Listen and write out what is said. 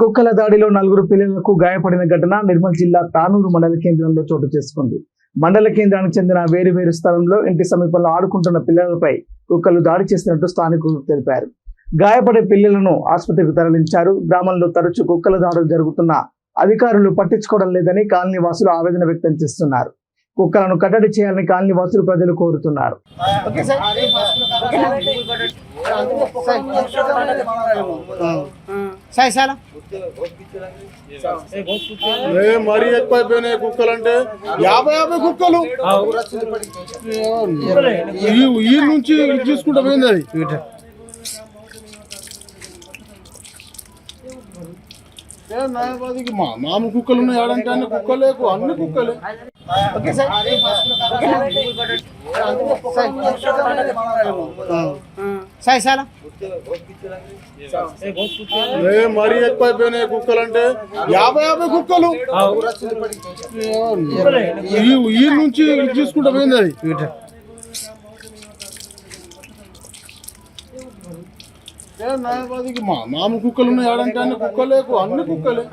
కుక్కల దాడిలో 4 పిల్లలకు గాయపడిన ఘటన నిర్మల్ జిల్లా తానూరు మండల కేంద్రంలో చోటు చేసుకుంది. మండల కేంద్రానికి చెందిన వేరు స్థలంలో ఇంటి సమీపంలో ఆడుకుంటున్న పిల్లలపై కుక్కలు దాడి చేసినట్టు స్థానికులు తెలిపారు. గాయపడే పిల్లలను ఆసుపత్రికి తరలించారు. గ్రామంలో తరచూ కుక్కల దాడులు జరుగుతున్నా అధికారులు పట్టించుకోవడం లేదని కాలనీ వాసులు ఆవేదన వ్యక్తం చేస్తున్నారు. కుక్కలను కట్టడి చేయాలని కాలనీ వాసులు ప్రజలు కోరుతున్నారు. మరీ ఎక్కువైపోయినాయి కుక్కలు అంటే 50 కుక్కలు ఈ నుంచి చూసుకుంటా పోయింది. అది న్యాయవాదికి మామూలు కుక్కలు ఉన్నాయి. ఆడంటే అన్ని కుక్కలేకు అన్ని కుక్కలే. మరీ ఎక్కువైపోయినాయి కుక్కలు అంటే 50 కుక్కలు ఈ నుంచి చూసుకుంటా పోయింది. అది న్యాయవాదికి మామూలు కుక్కలు ఉన్నాయి. ఆడంటే అన్ని కుక్కలేకు అన్ని కుక్కలే.